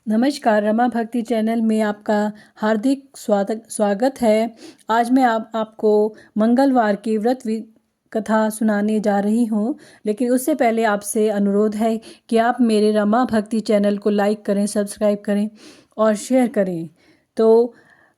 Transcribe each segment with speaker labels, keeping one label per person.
Speaker 1: नमस्कार, रमा भक्ति चैनल में आपका हार्दिक स्वागत है। आज मैं आपको मंगलवार की कथा सुनाने जा रही हूँ, लेकिन उससे पहले आपसे अनुरोध है कि आप मेरे रमा भक्ति चैनल को लाइक करें, सब्सक्राइब करें और शेयर करें। तो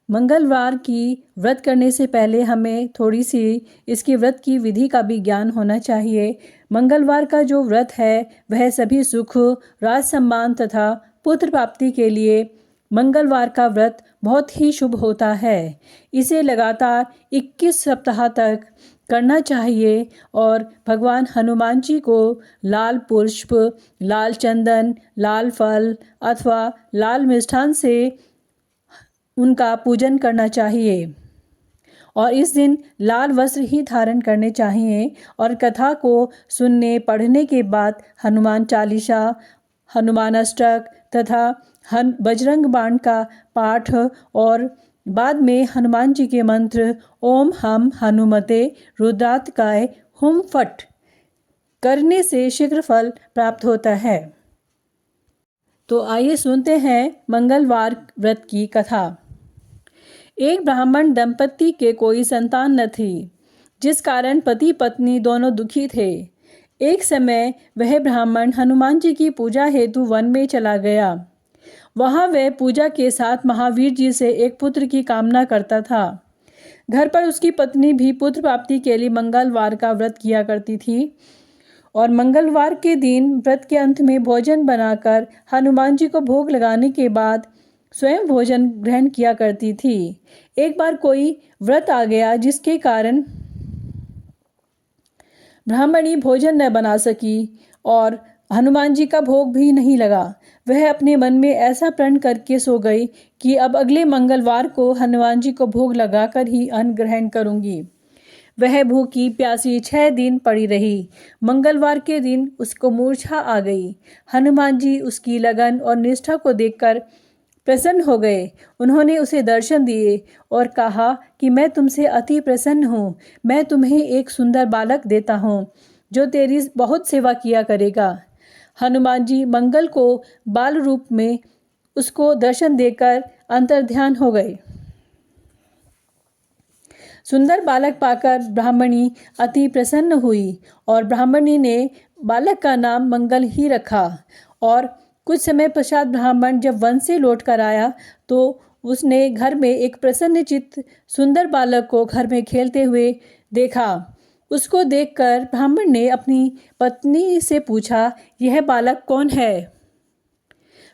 Speaker 1: मंगलवार की व्रत करने से पहले हमें थोड़ी सी इसकी व्रत की विधि का भी ज्ञान होना चाहिए। मंगलवार का जो व्रत है वह सभी सुख, राज सम्मान तथा पुत्र प्राप्ति के लिए मंगलवार का व्रत बहुत ही शुभ होता है। इसे लगातार 21 सप्ताह तक करना चाहिए और भगवान हनुमान जी को लाल पुष्प, लाल चंदन, लाल फल अथवा लाल मिष्ठान से उनका पूजन करना चाहिए और इस दिन लाल वस्त्र ही धारण करने चाहिए। और कथा को सुनने पढ़ने के बाद हनुमान चालीसा, हनुमान अष्टक तथा बजरंग बाण का पाठ और बाद में हनुमान जी के मंत्र ओम हम हनुमते रुद्रात्काय हुम फट करने से शीघ्र फल प्राप्त होता है। तो आइए सुनते हैं मंगलवार व्रत की कथा। एक ब्राह्मण दंपति के कोई संतान न थी, जिस कारण पति पत्नी दोनों दुखी थे। एक समय वह ब्राह्मण हनुमान जी की पूजा हेतु वन में चला गया। वहां वह पूजा के साथ महावीर जी से एक पुत्र की कामना करता था। घर पर उसकी पत्नी भी पुत्र प्राप्ति के लिए मंगलवार का व्रत किया करती थी और मंगलवार के दिन व्रत के अंत में भोजन बनाकर हनुमान जी को भोग लगाने के बाद स्वयं भोजन ग्रहण किया करती थी। एक बार कोई व्रत आ गया जिसके कारण ब्राह्मणी भोजन न बना सकी और हनुमान जी का भोग भी नहीं लगा। वह अपने मन में ऐसा प्रण करके सो गई कि अब अगले मंगलवार को हनुमान जी को भोग लगाकर ही अन्न ग्रहण करूंगी। वह भूखी प्यासी 6 दिन पड़ी रही। मंगलवार के दिन उसको मूर्छा आ गई। हनुमान जी उसकी लगन और निष्ठा को देखकर प्रसन्न हो गए। उन्होंने उसे दर्शन दिए और कहा कि मैं तुमसे अति प्रसन्न हूँ। मैं तुम्हें एक सुंदर बालक देता हूँ जो तेरी बहुत सेवा किया करेगा। हनुमान जी मंगल को बाल रूप में उसको दर्शन देकर अंतर्ध्यान हो गए। सुंदर बालक पाकर ब्राह्मणी अति प्रसन्न हुई और ब्राह्मणी ने बालक का नाम मंगल ही रखा। और कुछ समय पश्चात ब्राह्मण जब वन से लौट कर आया तो उसने घर में एक प्रसन्नचित्त सुंदर बालक को घर में खेलते हुए देखा। उसको देखकर ब्राह्मण ने अपनी पत्नी से पूछा, यह बालक कौन है?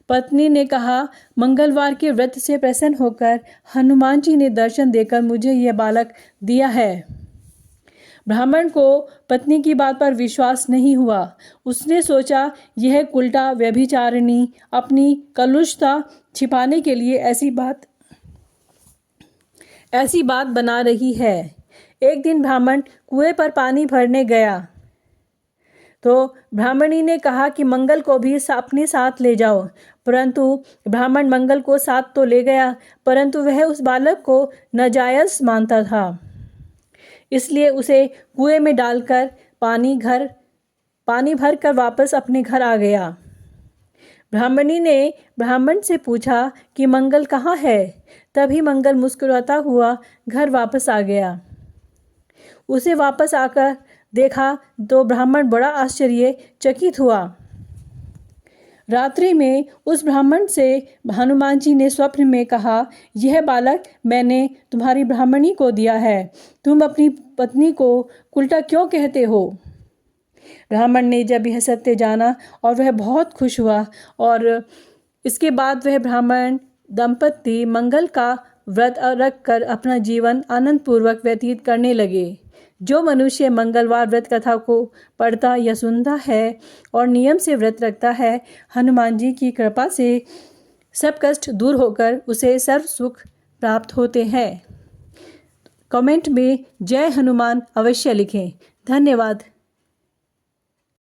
Speaker 1: पत्नी ने कहा, मंगलवार के व्रत से प्रसन्न होकर हनुमान जी ने दर्शन देकर मुझे यह बालक दिया है। ब्राह्मण को पत्नी की बात पर विश्वास नहीं हुआ। उसने सोचा यह उल्टा व्यभिचारिणी अपनी कलुषता छिपाने के लिए ऐसी बात बना रही है। एक दिन ब्राह्मण कुएं पर पानी भरने गया तो ब्राह्मणी ने कहा कि मंगल को भी अपने साथ ले जाओ। परंतु ब्राह्मण मंगल को साथ तो ले गया, परंतु वह उस बालक को नाजायज मानता था, इसलिए उसे कुएं में डालकर पानी भर कर वापस अपने घर आ गया। ब्राह्मणी ने ब्राह्मण से पूछा कि मंगल कहाँ है? तभी मंगल मुस्कुराता हुआ घर वापस आ गया। उसे वापस आकर देखा तो ब्राह्मण बड़ा आश्चर्यचकित हुआ। रात्रि में उस ब्राह्मण से हनुमान जी ने स्वप्न में कहा, यह बालक मैंने तुम्हारी ब्राह्मणी को दिया है। तुम अपनी पत्नी को उल्टा क्यों कहते हो? ब्राह्मण ने जब यह सत्य जाना और वह बहुत खुश हुआ और इसके बाद वह ब्राह्मण दंपति मंगल का व्रत रख कर अपना जीवन आनंद पूर्वक व्यतीत करने लगे। जो मनुष्य मंगलवार व्रत कथा को पढ़ता या सुनता है और नियम से व्रत रखता है, हनुमान जी की कृपा से सब कष्ट दूर होकर उसे सर्व सुख प्राप्त होते हैं। कमेंट में जय हनुमान अवश्य लिखें। धन्यवाद।